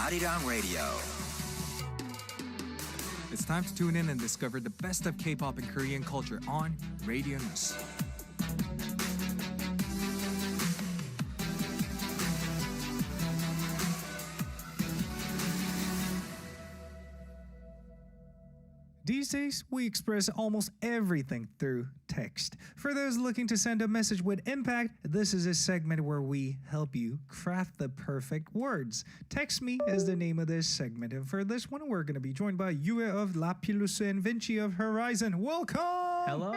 Arirang Radio. It's time to tune in and discover the best of K-pop and Korean culture on Radio News. These days, we express almost everything through text. For those looking to send a message with impact, this is a segment where we help you craft the perfect words. Text Me is the name of this segment. And for this one, we're going to be joined by Yue of LAPILLUS and Vinci of HORI7ON. Welcome! Hello.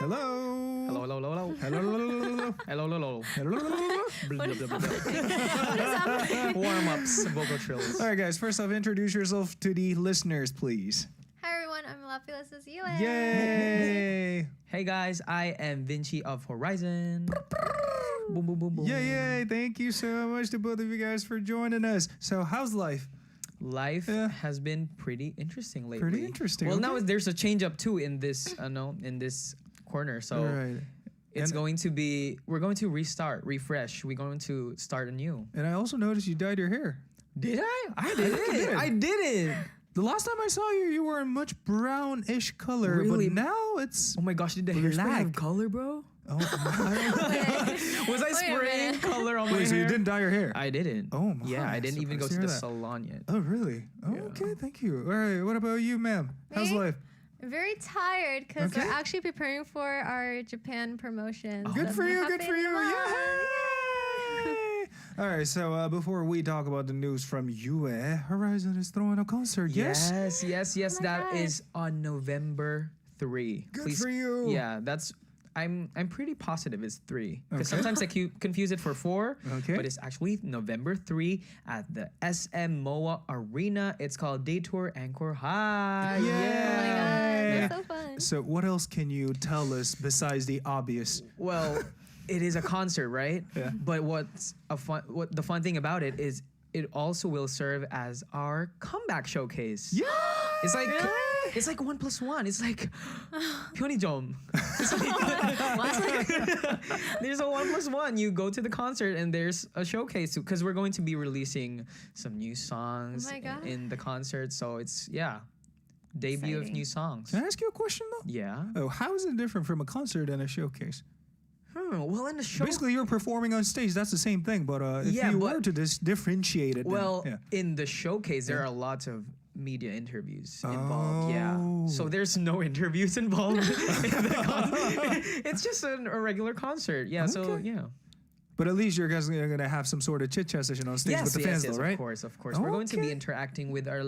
Hello! Hello, hello, hello. Hello! Hello, hello. Hello! Warm-ups, vocal trills. All right, guys. First off, introduce yourself to the listeners, please. Hi everyone, I'm LAPILLUS' Yue. Yay! Hey guys, I am Vinci of HORI7ON. Boom, boom, boom, boom. Yay! Thank you so much to both of you guys for joining us. So, how's life? Life has been pretty interesting lately. Pretty interesting. Well, okay. now there's a change up too in this, in this corner. So Right. it's going to be, we're going to refresh. We're going to start anew. And I also noticed you dyed your hair. Did I? I think you did. did. I did it. The last time I saw you, you were a much brownish color. Really? But now it's... Oh my gosh, did the hairspray Black. have color, bro? Oh, Was I spraying minute. color on my wait, so hair? you didn't dye your hair? I didn't. Oh my, Yeah, I didn't even go surprised to to the hear that. salon yet. Oh, really? Oh, Yeah. okay, thank you. All right, what about you, ma'am? How's Me? life? I'm very tired because Okay. we're actually preparing for our Japan promotion. Good that's for gonna you, good happen for you. in July. Yay! All right, so before we talk about the news from Yue, HORI7ON is throwing a concert, yes? Yes. Oh my That God. is on November 3. Good for you. Yeah, that's. I'm pretty positive it's 3 because Okay. sometimes I confuse it for 4. Okay. But it's actually November 3 at the SM MOA Arena. It's called Detour Angkor High. Yay! Oh my Yeah. god, that's so fun. So what else can you tell us besides the obvious? Well, it is a concert, right? Yeah. But what the fun thing about it is it also will serve as our comeback showcase. Yeah! It's like it's like 1+1. It's like 편의점. It's like, there's a 1+1. You go to the concert and there's a showcase because we're going to be releasing some new songs Oh my God. in the concert. So it's debut of Exciting. new songs. Can I ask you a question though? Yeah. Oh, how is it different from a concert and a showcase? Well, in the show. Basically, you're performing on stage. That's the same thing. But if Yeah, you but- were to differentiate it, Well, then, in the showcase, there are lots of media interviews involved. Oh. Yeah. So there's no interviews involved in the concert. It's just a regular concert. Yeah. So, Okay. yeah. But at least you guys are going to have some sort of chit-chat session on stage with the fans, though, right? Of course. We're going to be Okay. interacting with our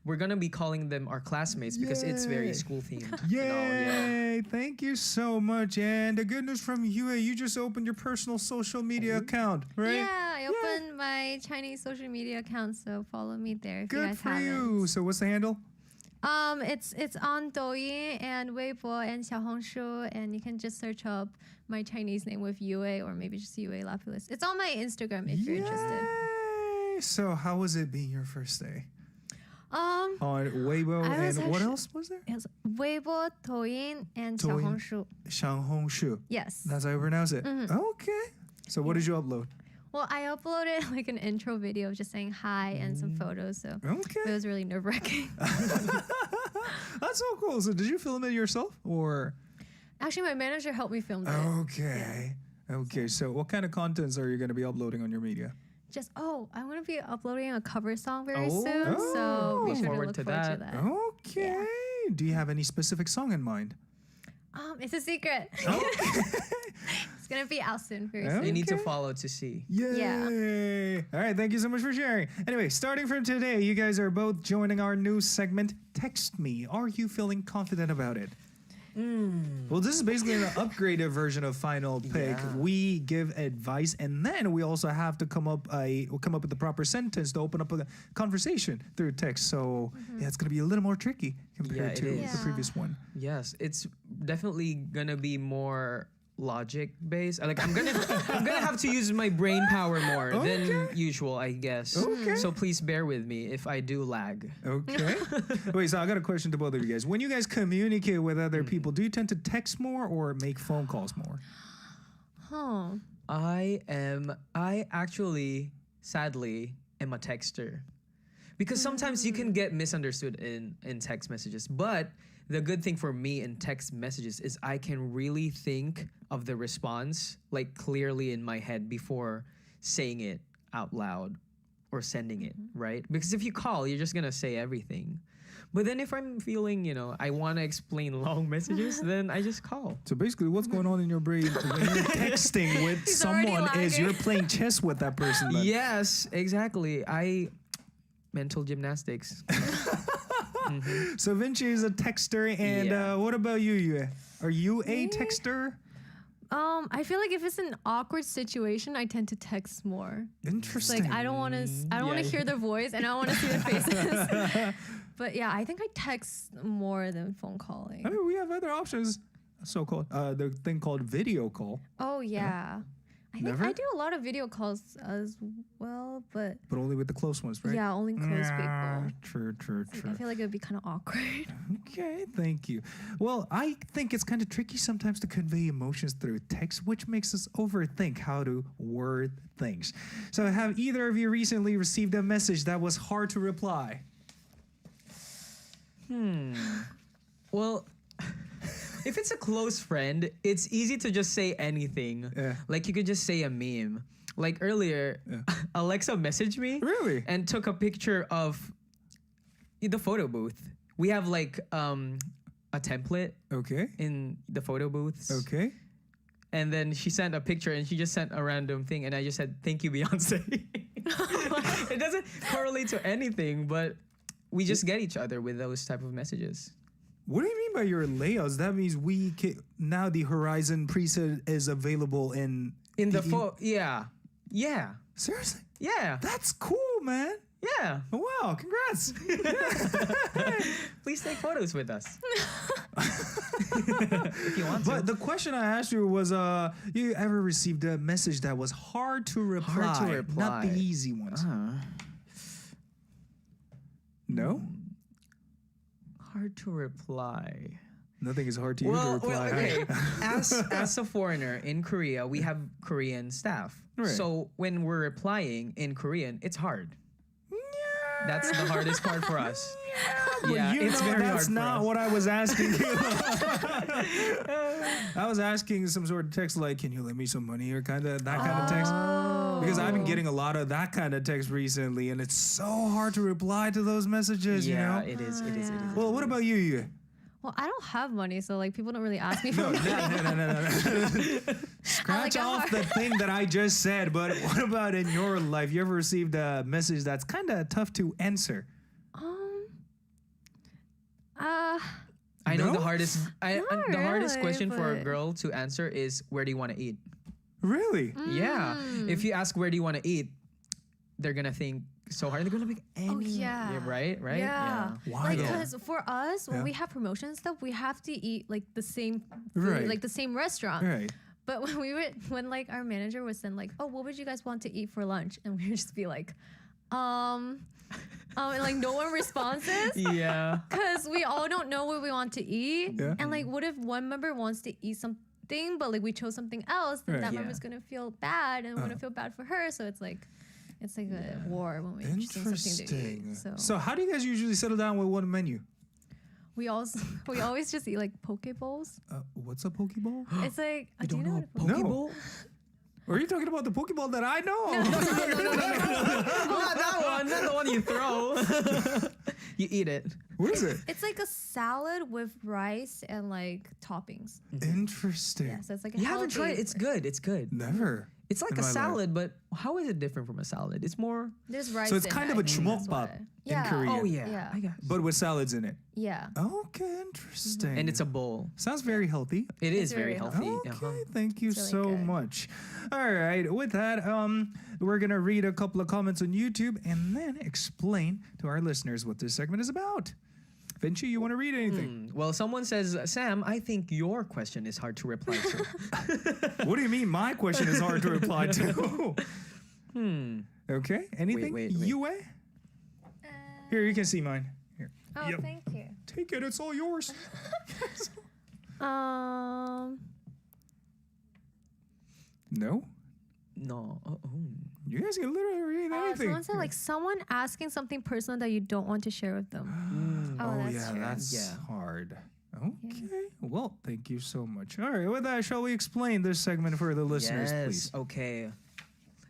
we're going to be calling them our classmates because it's very Yay. school themed. Yay! Thank you so much. And the good news from Yue, you just opened your personal social media account, right? Yeah, I opened my Chinese social media account, so follow me there if you Good guys for haven't. you. So what's the handle? It's on Douyin and Weibo and Xiaohongshu, and you can just search up my Chinese name with Yue or maybe just Yue LAPILLUS. It's on my Instagram if you're interested. Yay! So how was it being your first day? Um, On Weibo I was and what actu- else was there? it's Weibo, Douyin, and Douyin. Xiaohongshu. Xiaohongshu. Yes. That's how you pronounce it. Okay. So what did you upload? Well, I uploaded like an intro video just saying hi and some photos, so Okay. it was really nerve-wracking. That's so cool. So did you film it yourself or? Actually, my manager helped me film it. Okay. Okay. So what kind of contents are you going to be uploading on your media? I'm going to be uploading a cover song very Oh. soon, so be Look sure forward to look to forward to that. that. Okay. Do you have any specific song in mind? It's a secret. It's going to be out soon, very Oh. soon. You need to Okay. follow to see. Yay! All right, thank you so much for sharing. Anyway, starting from today, you guys are both joining our new segment, Text Me. Are you feeling confident about it? Well, this is basically an upgraded version of Final Pick. Yeah. We give advice, and then we also have to come up with the proper sentence to open up a conversation through text. So yeah, it's gonna be a little more tricky compared Yeah, it to is. the previous one. Yes, it's definitely gonna be more logic based. Like I'm gonna have to use my brain power more than usual, I guess. Okay. So please bear with me if I do lag. Okay. Wait, so I got a question to both of you guys. When you guys communicate with other people, do you tend to text more or make phone calls more? Huh. I actually sadly am a texter. Because sometimes you can get misunderstood in text messages. But the good thing for me in text messages is I can really think of the response like clearly in my head before saying it out loud or sending it, right? Because if you call, you're just gonna say everything. But then if I'm feeling, I want to explain long messages, then I just call. So basically, what's going on in your brain when you're texting with He's already someone is lagging. you're playing chess with that person. Then. Yes, exactly. Mental gymnastics. So Vinci is a texter, and Yeah. what about you? Yue? Are you a Me? texter? I feel like if it's an awkward situation, I tend to text more. It's Interesting. like I don't want to. I don't want to Yeah. hear their voice, and I don't want to see their faces. But yeah, I think I text more than phone calling. I mean, we have other options. So-called the thing called video call, Oh yeah, I think Never? I do a lot of video calls as well, but but only with the close ones, right? yeah, only close people. True. Like, I feel like it would be kind of awkward. Okay, thank you. Well, I think it's kind of tricky sometimes to convey emotions through text, which makes us overthink how to word things. So, have either of you recently received a message that was hard to reply? Well, if it's a close friend, it's easy to just say anything. Yeah. Like you could just say a meme. Like earlier, Alexa messaged me Really? and took a picture of the photo booth. We have like a template Okay. in the photo booths. Okay. And then she sent a picture and she just sent a random thing and I just said, "Thank you, Beyonce." It doesn't correlate to anything, but we just get each other with those type of messages. What do you mean by your layouts? That means now the Horizon preset is available in In the the- yeah. Seriously? Yeah. That's cool, man. Yeah. Oh, wow, congrats. Please take photos with us. If you want to. But the question I asked you was, you ever received a message that was hard to reply? Hard to Not the reply. easy ones. No? Hard to reply. Nothing is hard to you to Well, reply. okay. As a foreigner in Korea, we have Korean staff. Right. So when we're replying in Korean, it's hard. Yeah. That's the hardest part for us. But Yeah, you it's know very that's hard for not us. what I was asking you. I was asking some sort of text like, "Can you lend me some money?" or that kind of text. Because I've been getting a lot of that kind of text recently, and it's so hard to reply to those messages. Yeah, you know. it is. It is. It is. Well, what about you? You? Well, I don't have money, so like people don't really ask me for No, money. no. Scratch a off hard- the thing that I just said. But what about in your life? You ever received a message that's kind of tough to answer? I know No? the hardest. Not The hardest really, question for a but- girl to answer is, "Where do you want to eat?" Really? Yeah. If you ask, "Where do you want to eat?" they're gonna think so hard. They're gonna be any. yeah. Right. Right. Yeah. Why Like, though? because for us, when Yeah. we have promotion and stuff, we have to eat like the same food, Right. like the same restaurant. Right. But when like our manager was then like, "Oh, what would you guys want to eat for lunch?" and we would just be like, and like no one responses Yeah. because we all don't know what we want to eat. Yeah. And like, what if one member wants to eat something, but like we chose something else? Then Right. that Yeah. member's gonna feel bad, and we're gonna feel bad for her. So it's like a war when we choose something to Interesting. eat. So how do you guys usually settle down with one menu? We always just eat like poke bowls. What's a Pokeball? It's like do you Don't know know what a a No. Pokeball? Are you talking about the Pokeball that I know? Not that one. Not the one you throw. You eat it. What is it? It's like a salad with rice and like toppings. Interesting. Yeah, so it's like a You haven't healthy- tried it. It's good. It's good. Never. It's like in a my life. salad, but how is it different from a salad? It's more. There's rice. So it's in kind it, of a I think that's chumokbap why. in Yeah. Korea. Oh yeah. Yeah. I guess. But with salads in it. Yeah. Okay, interesting. And it's a bowl. sounds very healthy. It is It's very very healthy. Okay, Uh-huh. thank you It's really so good. much. All right, with that, we're gonna read a couple of comments on YouTube and then explain to our listeners what this segment is about. Vinci, you want to read anything? Well, someone says, "Sam, I think your question is hard to reply to." What do you mean? My question is hard to reply to. Okay, anything? wait. Yue? Here, you can see mine. Here, Oh, Yep. thank you. take it. It's all yours. Um, No. No. You guys can literally read anything. Someone said like someone asking something personal that you don't want to share with them. That's yeah, true. that's hard. Okay. Well, thank you so much. All right, with that, shall we explain this segment for the listeners, please? Okay.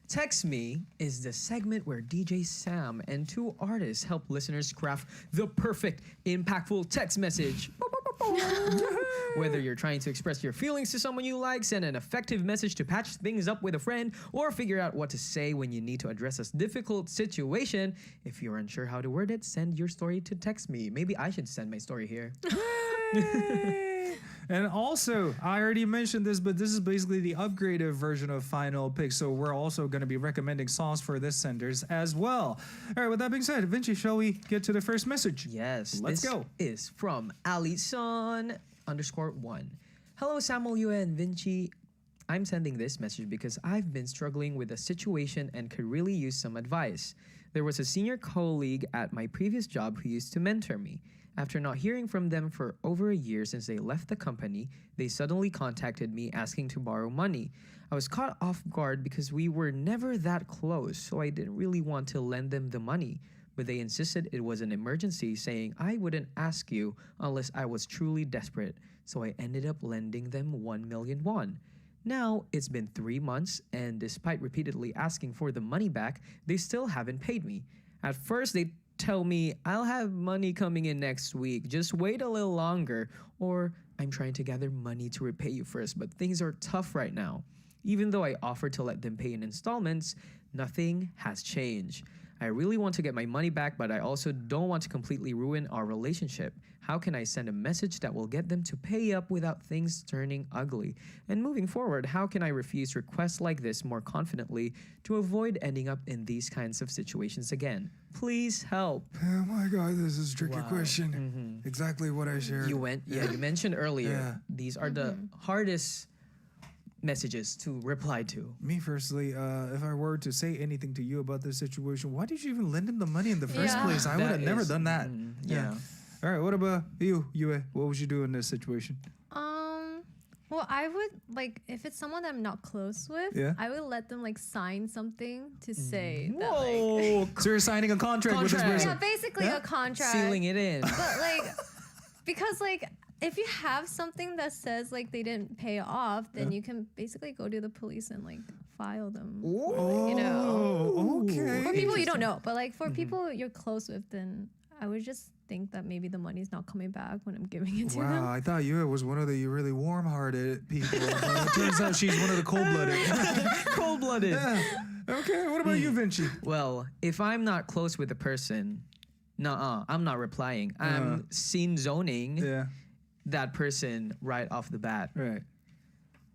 Text Me is the segment where DJ Sam and two artists help listeners craft the perfect, impactful text message. Whether you're trying to express your feelings to someone you like, send an effective message to patch things up with a friend, or figure out what to say when you need to address a difficult situation, if you're unsure how to word it, send your story to Text Me. Maybe I should send my story here. And also, I already mentioned this, but this is basically the upgraded version of Final Pick. So we're also going to be recommending songs for this senders as well. All right, with that being said, Vinci, shall we get to the first message? Yes. Let's go. Is from Alison_1. Hello, Samuel, Yue, and Vinci. I'm sending this message because I've been struggling with a situation and could really use some advice. There was a senior colleague at my previous job who used to mentor me. After not hearing from them for over a year since they left the company, they suddenly contacted me asking to borrow money. I was caught off guard because we were never that close, so I didn't really want to lend them the money. But they insisted it was an emergency, saying I wouldn't ask you unless I was truly desperate. So I ended up lending them 1 million won. Now, it's been 3 months, and despite repeatedly asking for the money back, they still haven't paid me. At first, they tell me I'll have money coming in next week, just wait a little longer, or I'm trying to gather money to repay you first, but things are tough right now. Even though I offered to let them pay in installments, nothing has changed. I really want to get my money back, but I also don't want to completely ruin our relationship. How can I send a message that will get them to pay up without things turning ugly? And moving forward, how can I refuse requests like this more confidently to avoid ending up in these kinds of situations again? Please help. Oh my God, this is a tricky Wow. question. Exactly what I shared. You mentioned earlier, Yeah. these are the hardest messages to reply to. Me, firstly, if I were to say anything to you about this situation, why did you even lend him the money in the first Yeah. place? I would That have never is- done that. yeah. All right, what about you, Yue? What would you do in this situation? Well, I would like if it's someone that I'm not close with. Yeah. I would let them like sign something to say that like. Whoa! So you're signing a contract with this Contract. person? Yeah, basically Yeah. a contract. Sealing it in. But like, because like, if you have something that says like they didn't pay off, then you can basically go to the police and like file them. You know, Oh, okay. for people you don't know, but like for people you're close with, then I would just think that maybe the money's not coming back when I'm giving it to Wow, them. I thought Yue was one of the really warm-hearted people. But it turns out she's one of the cold-blooded. Cold-blooded. Yeah. Okay, what about you, Vinci? Well, if I'm not close with the person, I'm not replying. I'm scene zoning Yeah, that person right off the bat. right.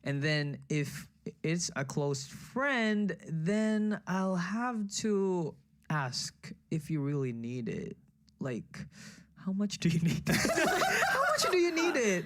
And then if it's a close friend, then I'll have to ask if you really need it. Like, how much do you need? How much do you need it?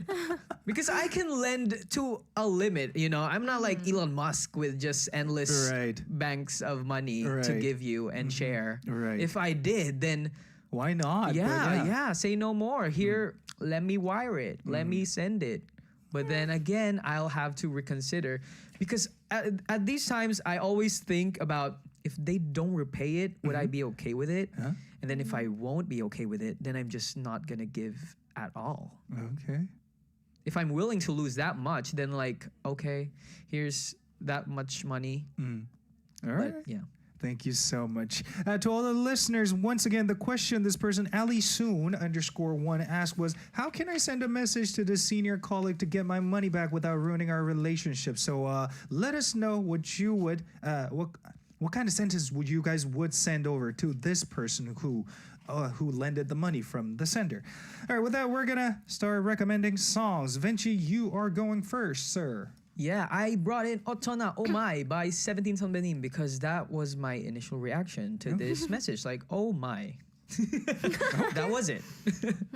Because I can lend to a limit, you know. I'm not like Elon Musk with just endless Right. banks of money to Right. give you and share. Right. If I did, then Why not? But yeah, say no more. Here, let me wire it. Let me send it. But then again, I'll have to reconsider because at these times, I always think about if they don't repay it, would I be okay with it? Huh? And then if I won't be okay with it, then I'm just not gonna give at all. Okay. If I'm willing to lose that much, then like, okay, here's that much money. All right. But yeah. Thank you so much. To all the listeners, once again, the question this person, Ali_1 asked was, how can I send a message to the senior colleague to get my money back without ruining our relationship? So let us know what you would, what kind of sentence would you guys would send over to this person who lended the money from the sender. All right, with that, we're going to start recommending songs. Vinci, you are going first, sir. Yeah, I brought in Otona Oh My by 17 Benin because that was my initial reaction to this message. Like, oh my. That was it.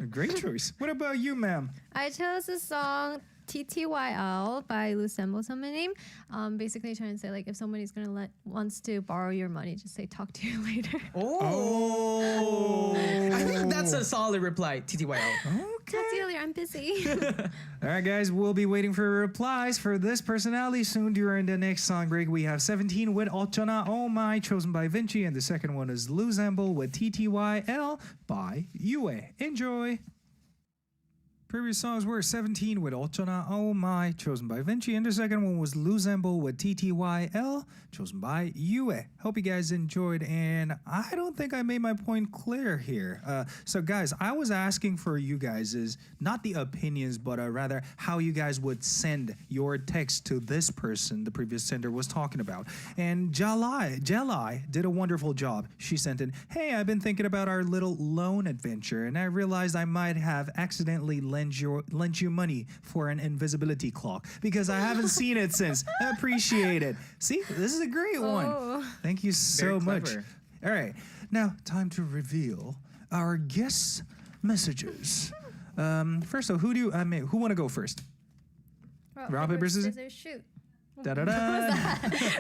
Great choice. What about you, ma'am? I chose the song TTYL by Lucembo someone name. Basically trying to say like if somebody's gonna wants to borrow your money, just say talk to you later. Oh. I think that's a solid reply. TTYL. Talk to you later. I'm busy. All right, guys, we'll be waiting for replies for this personality soon. During the next song break, we have 17 with Ochona Oh My, chosen by Vinci, and the second one is Luzamble with TTYL by Yue. Enjoy. Previous songs were 17 with Ochona Oh My, chosen by Vinci, and the second one was Luzamble with TTYL, chosen by Yue. Hope you guys enjoyed, and I don't think I made my point clear here. So guys, I was asking for you guys is not the opinions, but rather how you guys would send your text to this person the previous sender was talking about. And Jelai did a wonderful job. She sent in, hey, I've been thinking about our little loan adventure, and I realized I might have accidentally lent you money for an invisibility clock because I haven't seen it since. Appreciate it. See, this is a great one. Thank you so much. All right, now time to reveal our guest messages. First, so who want to go first? Rock, paper, scissors, shoot. Da da da.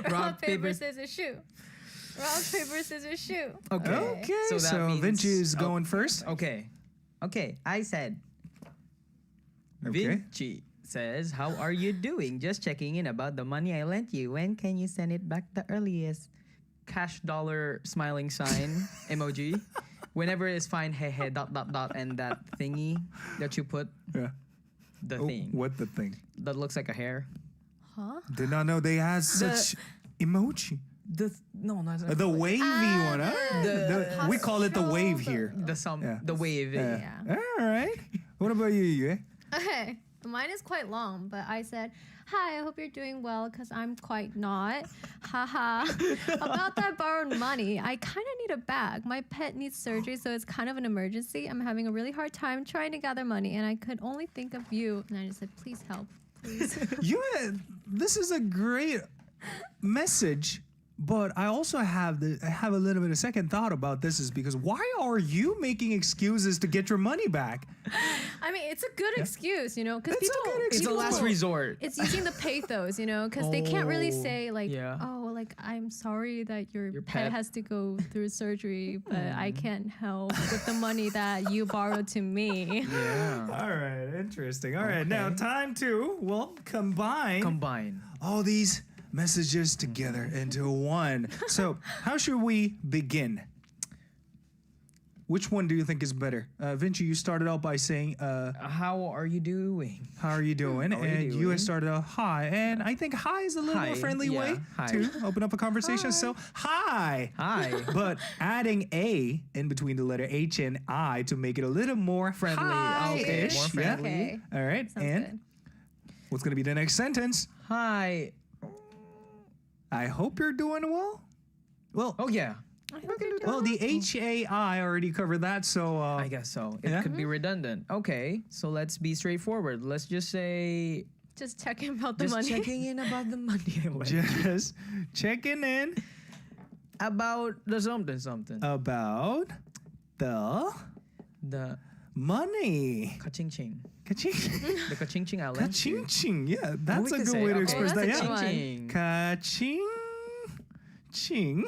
Rock, paper, scissors, shoot. Rock, paper, scissors, shoot. Okay. So that means Vinci is going first. Okay, I said. Okay. Vinci says, how are you doing? Just checking in about the money I lent you. When can you send it back the earliest? Cash dollar smiling sign emoji. Whenever it's fine, hey, hey, dot, and that thingy that you put. Yeah. The thing. What the thing? That looks like a hair. Huh? Did not know they had such emoji. The wavy one, huh? We call it the wave here. The wave. Yeah. All right. What about you, Yue? Okay, mine is quite long, but I said, hi, I hope you're doing well because I'm quite not. Haha. About that borrowed money, I kind of need a bag. My pet needs surgery, so it's kind of an emergency. I'm having a really hard time trying to gather money, and I could only think of you. And I just said, please help, please. This is a great message. But I also have a little bit of second thought about this is because why are you making excuses to get your money back? I mean, it's a good excuse, you know, because It's a last resort. It's using the pathos, you know, because they can't really say like, oh, like I'm sorry that your pet has to go through surgery, but I can't help with the money that you borrowed to me. Yeah. All right, interesting. All right, now time to combine all these messages together into one. So how should we begin? Which one do you think is better? Vinci, you started out by saying, how are you doing? How are you doing? And you had started out hi. And I think hi is a little more friendly way to open up a conversation. So hi. But adding a in between the letter H and I to make it a little more friendly. Okay, more friendly. Okay. All right. Sounds and good. what's going to be the next sentence? Hi. I hope you're doing well. Well, Oh yeah. I hope you're doing well, the HAI already covered that, so I guess so. It could be redundant. Okay, so let's be straightforward. Let's just say just checking about the just money. checking in about the money. just checking in About the something. about the money. Ka-ching-ching. Ka-ching. The ka-ching-ching I lent you. Ka-ching-ching. Yeah, that's we a could good say, way to okay, express that. that's a Yeah. good one. Ka-ching-ching. Ka-ching.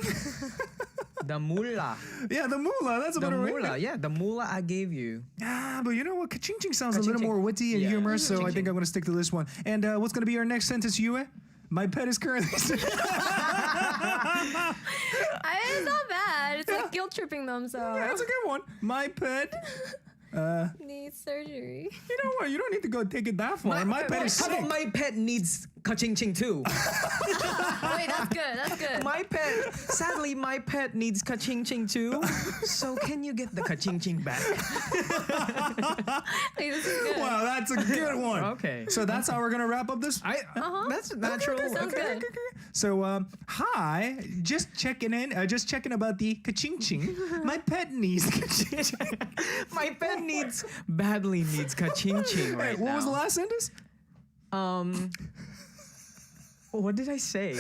The moolah. Yeah, the moolah. That's The about right. moolah. Yeah, the moolah I gave you. Ah, but you know what? Ka-ching-ching sounds a little Ka-ching-ching. more witty and Yeah. humorous, so I Ka-ching-ching. think I'm going to stick to this one. And what's going to be our next sentence, Yue? My pet is currently... It's not bad. It's like guilt tripping them, so Yeah, that's a good one. My pet... needs surgery. You know what? You don't need to go take it that far. My pet is How sick. about my pet needs ka-ching-ching too? Wait, that's good. That's good. Sadly, my pet needs ka-ching-ching too. So can you get the ka-ching-ching back? Wait, this is good. Wow, that's a good one. Okay. So that's how we're gonna wrap up this. That's natural. Sounds good. So hi, just checking in. Just checking about the ka-ching-ching. My pet needs ka-ching-ching. My pet badly needs ka-ching-ching right What now. was the last sentence? What did I say?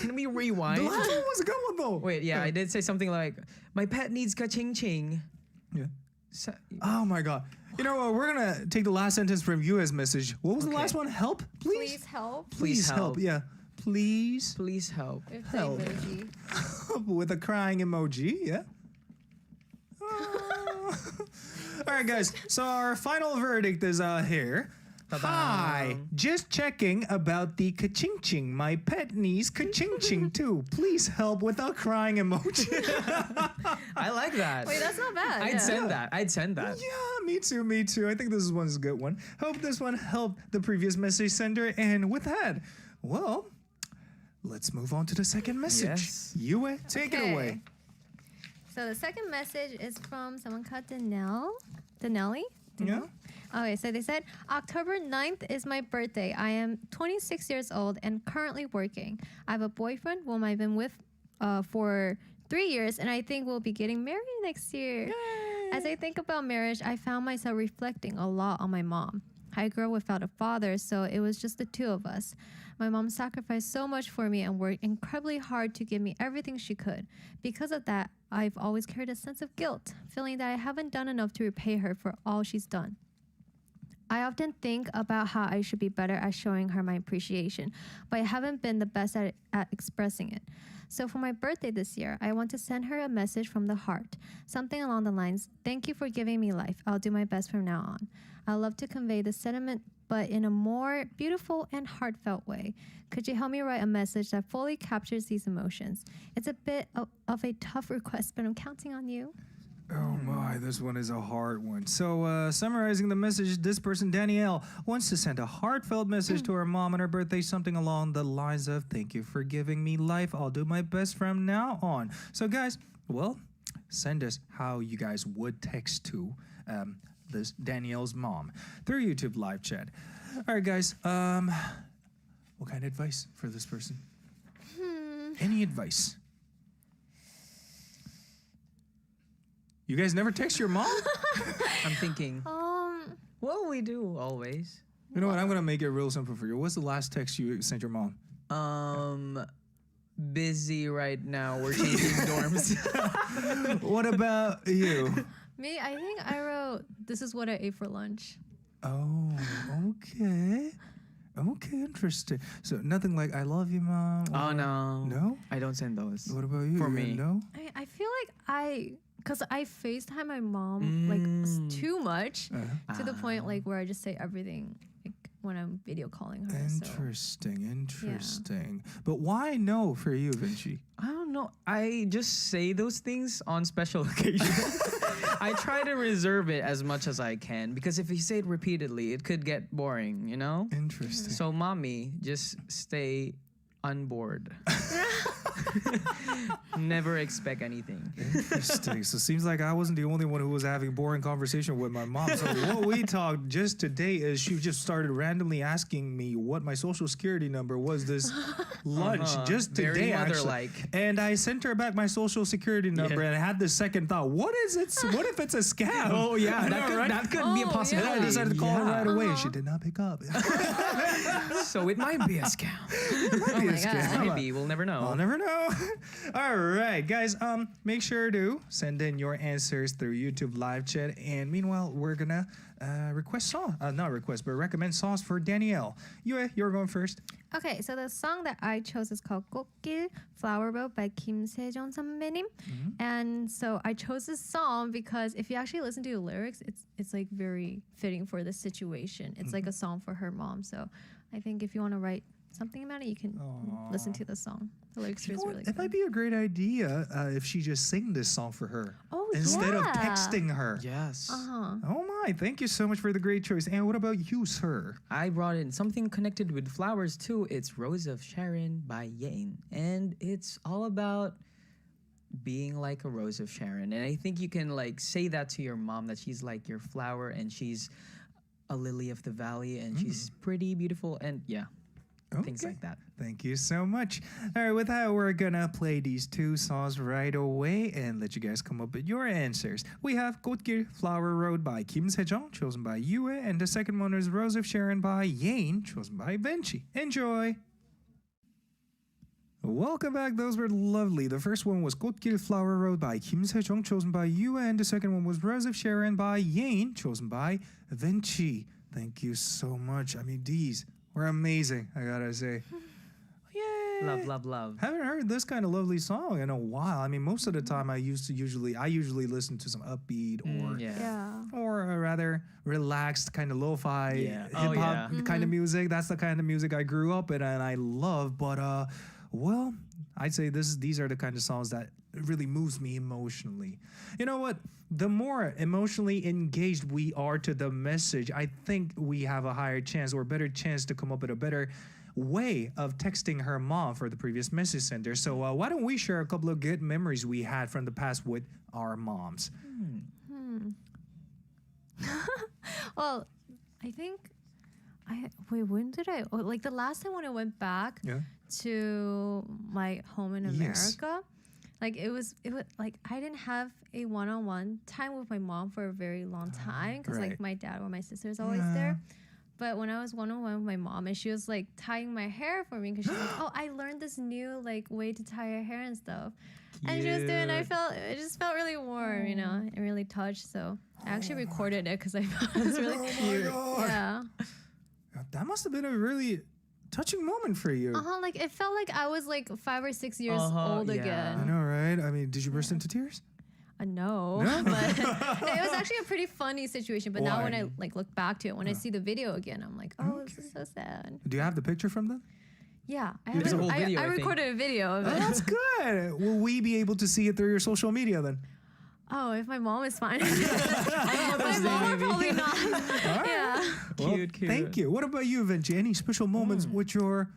Can we rewind? The last one was a good one though. Wait, yeah, I did say something like, my pet needs ka-ching-ching. Yeah. So, Oh my god. You know what? We're gonna take the last sentence from Yue's message. What was the last one? Help, please. Please help. Please help. Yeah. Please Please help. It's Help. emoji. help with a crying emoji. Yeah. All right, guys. So our final verdict is here. Hi, just checking about the ka-ching-ching. My pet needs ka-ching-ching too. Please help with a crying emoji. I like that. Wait, that's not bad. I'd yeah. send that. I'd send that. Yeah, me too, me too. I think this one's a good one. Hope this one helped the previous message sender. And with that, well, let's move on to the second message. Yes. Yue, take it away. So the second message is from someone called Danelli. Yeah. Okay, so they said, October 9th is my birthday. I am 26 years old and currently working. I have a boyfriend whom I've been with for 3 years, and I think we'll be getting married next year. Yay. As I think about marriage, I found myself reflecting a lot on my mom. I grew up without a father, so it was just the two of us. My mom sacrificed so much for me and worked incredibly hard to give me everything she could. Because of that, I've always carried a sense of guilt, feeling that I haven't done enough to repay her for all she's done. I often think about how I should be better at showing her my appreciation, but I haven't been the best at expressing it. So for my birthday this year, I want to send her a message from the heart, something along the lines, thank you for giving me life. I'll do my best from now on. I love to convey the sentiment, but in a more beautiful and heartfelt way. Could you help me write a message that fully captures these emotions? It's a bit of a tough request, but I'm counting on you. Oh my, this one is a hard one. So, summarizing the message, this person, Danielle, wants to send a heartfelt message to her mom on her birthday, something along the lines of, thank you for giving me life. I'll do my best from now on. So, guys, well, send us how you guys would text to this Danielle's mom through YouTube live chat. All right, guys, what kind of advice for this person? Any advice? You guys never text your mom? I'm thinking, well, we do always. You know what? I'm gonna make it real simple for you. What's the last text you sent your mom? Busy right now. We're changing dorms. What about you? Me, I think I wrote, this is what I ate for lunch. Oh, okay. Okay, interesting. So nothing like I love you, mom. Oh or- no. No? I don't send those. What about you? For You me. No? I feel like because I FaceTime my mom like too much to the point like where I just say everything like when I'm video calling her. So. Interesting. But why no for you, Vinci? I don't know. I just say those things on special occasions. I try to reserve it as much as I can because if you say it repeatedly, it could get boring, you know? Interesting. So, mommy, just stay unbored. Never expect anything. Interesting. So it seems like I wasn't the only one who was having boring conversation with my mom. So what we talked just today is she just started randomly asking me what my social security number was this lunch just Very today actually. mother-like. And I sent her back my social security number and I had this second thought, what is it? What if it's a scam? Oh yeah, I know, right? that could be a Oh, yeah. possibility. And I decided to call her right away. Uh-huh. She did not pick up. So it might be a scam. Oh my god. Maybe we'll never know. I'll never know. All right, guys. Make sure to send in your answers through YouTube live chat. And meanwhile, we're gonna request song. Not request, but recommend songs for Danielle. You're going first. Okay, so the song that I chose is called 꽃길 Flower Road by 김세정 선배님. And so I chose this song because if you actually listen to the lyrics, it's like very fitting for the situation. It's like a song for her mom. So I think if you want to write something about it, you can listen to the song. The lyrics You is know what? really It good. might be a great idea if she just sang this song for her Oh, instead of yeah. texting her. Yes. Uh-huh. Oh my! Thank you so much for the great choice. And what about you, sir? I brought in something connected with flowers too. It's Rose of Sharon by Yane. And it's all about being like a rose of Sharon. And I think you can like say that to your mom that she's like your flower and she's a lily of the valley and she's pretty beautiful and things like that. Thank you so much. All right, with that, we're gonna play these two songs right away and let you guys come up with your answers. We have 꽃길 Flower Road by Kim Sejong, chosen by Yue, and the second one is Rose of Sharon by Yane, chosen by Vinci. Enjoy! Welcome back. Those were lovely. The first one was 꽃길 Flower Road by Kim Se-jung, chosen by you, and the second one was Rose of Sharon by Yane, chosen by Vinci. Thank you so much. I mean, these were amazing, I gotta say. Yay! Love, love, love. Haven't heard this kind of lovely song in a while. I mean, most of the time I usually listen to some upbeat or Yeah. or a rather relaxed kind of lo-fi Yeah. hip Oh, hop yeah. kind of music. That's the kind of music I grew up in and I love. But well, I'd say these are the kind of songs that really moves me emotionally. You know what? The more emotionally engaged we are to the message, I think we have a higher chance or better chance to come up with a better way of texting her mom for the previous message sender. So why don't we share a couple of good memories we had from the past with our moms? Well, I think when did I like the last time when I went back Yeah. to my home in Yes. America, like it was like I didn't have a one-on-one time with my mom for a very long time because right. like my dad or my sister is always Yeah. there. But when I was one-on-one with my mom and she was like tying my hair for me because she's like, oh, I learned this new like way to tie your hair and stuff. And she was doing it. It just felt really warm, you know, and really touched. So I actually recorded it because I thought it was really cute. Yeah. That must have been a really touching moment for you. Like it felt like I was like 5 or 6 years old yeah. I again. know, right? I mean, did you burst into tears? No, No? but it was actually a pretty funny situation. But now when I Why? like look back to it, when I see the video again, I'm like, oh, this is so sad. Do you have the picture from them? Yeah, I, There's a whole video, I I think. recorded a video of Oh, it. that's good. Will we be able to see it through your social media then? Oh, if my mom is fine. my Mother's Day, mom would maybe. probably not. Yeah. Well, Cute. Thank you. What about you, Vinci? Any special moments with your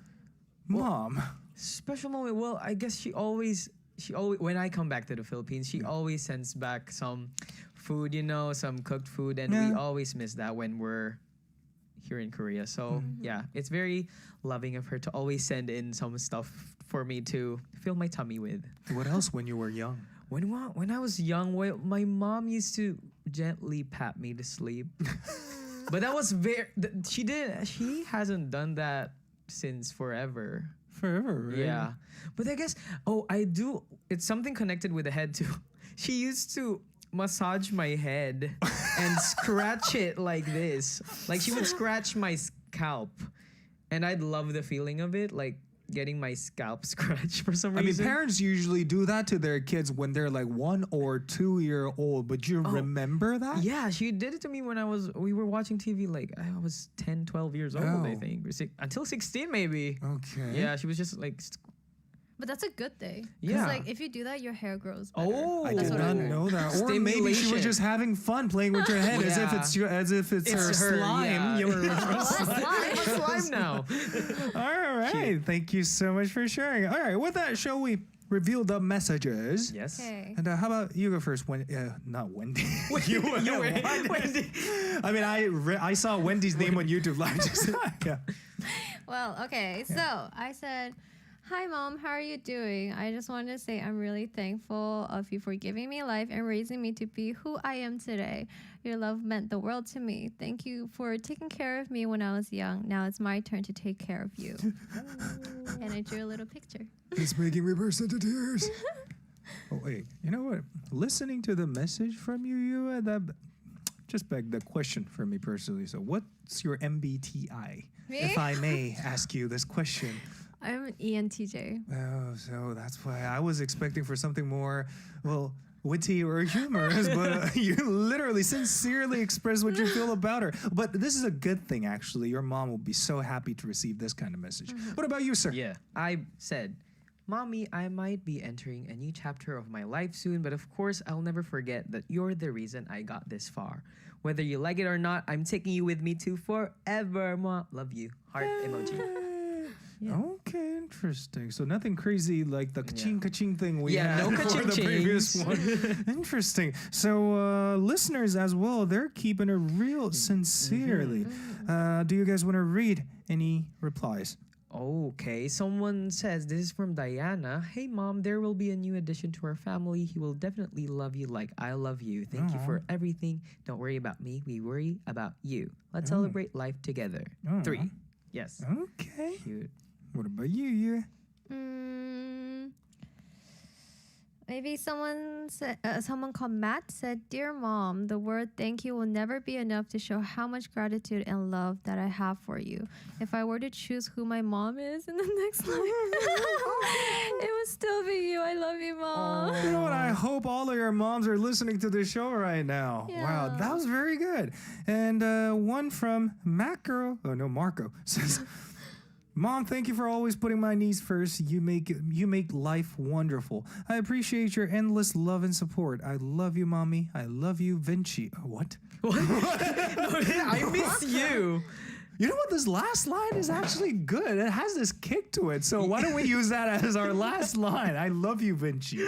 mom? Special moment. Well, I guess she always when I come back to the Philippines, she always sends back some food, you know, some cooked food, and we Yeah. always miss that when we're here in Korea. So yeah, it's very loving of her to always send in some stuff for me to fill my tummy with. What else when you were young? When I was young, my mom used to gently pat me to sleep, but that was she hasn't done that since forever. Forever, right? Yeah. But I guess, I do. It's something connected with the head too. She used to massage my head and scratch it like this. Like she would scratch my scalp. And I'd love the feeling of it, like getting my scalp scratched for some I mean, reason. parents usually do that to their kids when they're like 1 or 2 year old, but you remember that? Yeah, she did it to me when we were watching TV, like I was 10, 12 years old, I Oh. think. Until 16 maybe. Okay. Yeah, she was just like, But that's a good thing. Yeah. Because like if you do that, your hair grows better. oh. I That's did what I not heard. know that. Or maybe she was Stimulation. just having fun playing with your head as if Yeah. it's her slime. yeah. You were I'm a slime now. All right. Thank you so much for sharing. All right. With that, shall we reveal the messages? Yes. Okay. And how about you go first? Not Wendy. You were Wendy. I mean, I saw Wendy's name on YouTube Live. Yeah. Well, okay. So I said, hi, Mom. How are you doing? I just wanted to say I'm really thankful of you for giving me life and raising me to be who I am today. Your love meant the world to me. Thank you for taking care of me when I was young. Now it's my turn to take care of you. And I drew a little picture. It's making me burst into tears. Oh wait, you know what? Listening to the message from you, that just begged the question for me personally. So, what's your MBTI? Me? If I may ask you this question. I'm an ENTJ. Oh, so that's why I was expecting for something more, well, witty or humorous, but you literally sincerely express what you feel about her. But this is a good thing, actually. Your mom will be so happy to receive this kind of message. What about you, sir? Yeah. I said, Mommy, I might be entering a new chapter of my life soon, but of course, I'll never forget that you're the reason I got this far. Whether you like it or not, I'm taking you with me to forever. Ma. Love you. Heart emoji. Yeah. Okay, interesting. So nothing crazy like the ka-ching ka-ching thing we Yeah, had no for the ka-ching previous chings. one. Interesting. So listeners as well, they're keeping it real sincerely. Do you guys want to read any replies? Okay, someone says, this is from Diana. Hey, Mom, there will be a new addition to our family. He will definitely love you like I love you. Thank you for everything. Don't worry about me. We worry about you. Let's celebrate life together. Oh. 3. Yes. Okay. Cute. What about you? Maybe someone said, someone called Matt said, "Dear mom, the word thank you will never be enough to show how much gratitude and love that I have for you. If I were to choose who my mom is in the next life, it would still be you. I love you, mom." You know what? I hope all of your moms are listening to this show right now. Wow, Yeah. that was very good. And one from Marco says, "Mom, thank you for always putting my needs first. You make life wonderful. I appreciate your endless love and support. I love you, mommy. I love you, Vinci." What? I miss you. You know what? This last line is actually good. It has this kick to it. So why don't we use that as our last line? I love you, Vinci.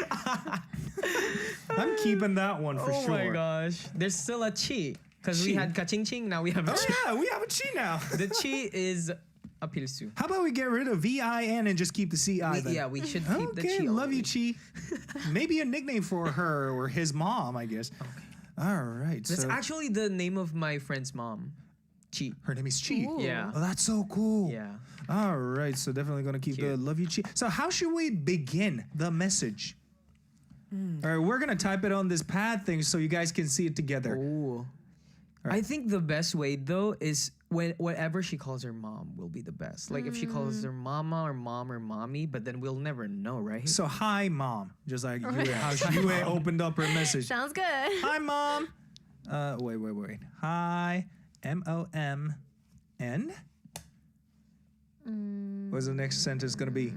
I'm keeping that one for sure. Oh my gosh. There's still a chi. Because we Chi. had kaching ching, now we have a Oh chi. yeah, we have a chi now. The chi is apillusu. How about we get rid of VIN and just keep the CI then? Yeah, we should keep the Okay, chi. love you, only. Chi. Maybe a nickname for her or his mom, I guess. All right. That's so actually the name of my friend's mom. Chi. her name is Chi. Ooh. Yeah. Oh, that's so cool. Yeah. All right. So definitely going to keep the Cute. love you, Chi. So how should we begin the message? All right, we're going to type it on this pad thing so you guys can see it together. Ooh. I think the best way though is whatever she calls her mom will be the best. Like if she calls her mama or mom or mommy, but then we'll never know, right? So hi, mom. Just like how Yue opened up her message. Sounds good. Hi, mom. Wait. Hi, MOMN. What's the next sentence gonna be?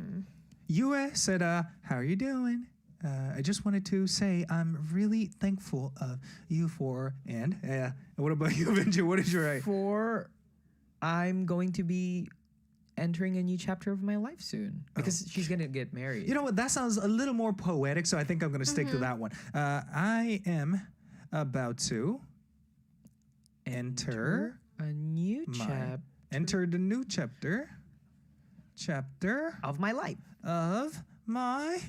Yue said, "How are you doing? I just wanted to say I'm really thankful of you for and what about you, Vinci? What did you write? For I'm going to be entering a new chapter of my life soon because she's gonna get married. You know what? That sounds a little more poetic, so I think I'm gonna stick to that one. I am about to enter a new enter the new chapter of my life. of my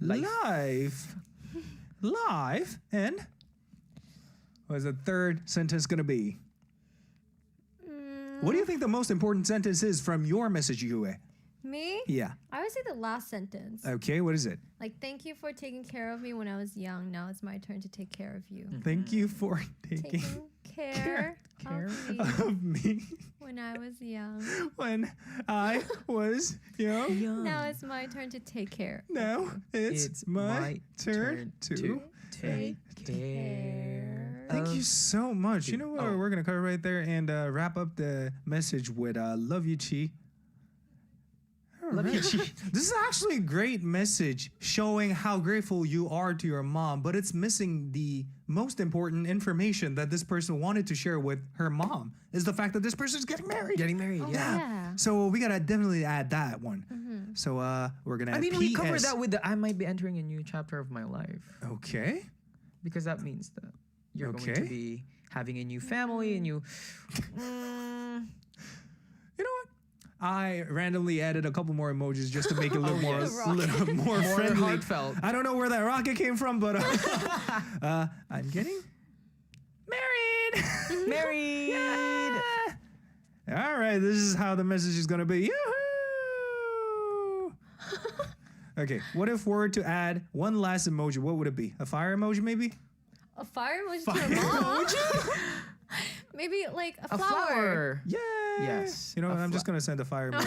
life. And what is the third sentence gonna be? What do you think the most important sentence is from your message, Yue? Me? Yeah. I would say the last sentence. Okay, what is it? Like, thank you for taking care of me when I was young. Now it's my turn to take care of you. Thank you for taking Taking care of me of me when I was young. when I was young. Now it's my turn to take care. Now it's my turn to take care. Thank you so much. You know what? Oh. We're going to cut right there and wrap up the message with love you, Chi. Love you, Chi. This is actually a great message showing how grateful you are to your mom, but it's missing the most important information that this person wanted to share with her mom is the fact that this person is getting married. Getting married, yeah. Yeah. So we got to definitely add that one. So we're going to I add mean, we covered PS. that with the I might be entering a new chapter of my life Okay. because that means that you're going to Okay. be having a new family, a new. You know what? I randomly added a couple more emojis just to make it look more, yes. little more More friendly. heartfelt. I don't know where that rocket came from, but I'm getting married. Married. Yeah. All right, this is how the message is gonna be. Yoo-hoo! Okay, what if we were to add one last emoji? What would it be? A fire emoji, maybe? A fire emoji to your mom? Maybe like a A flower. flower. Yeah. Yes, You know what? a I'm just gonna send a fire emoji.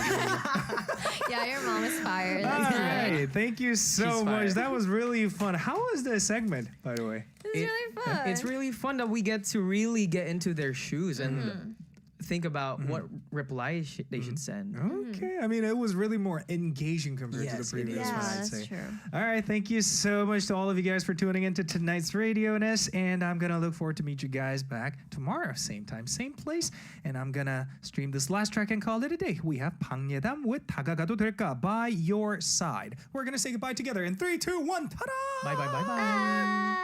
Yeah, your mom is fire. All That's good. right, thank you so She's much. fire. That was really fun. How was this segment, by the way? This is really fun. It's really fun that we get to really get into their shoes and think about what reply they should send. Okay, I mean, it was really more engaging compared to Yes, the it previous is. one, Yeah, I'd that's say. true. All right, thank you so much to all of you guys for tuning into tonight's Radio-ness, and I'm gonna look forward to meet you guys back tomorrow, same time, same place, and I'm gonna stream this last track and call it a day. We have 방예담 with 다가가도 될까 by your side. We're gonna say goodbye together in 3, 2, 1, ta-da! Bye, bye, bye, bye. Bye.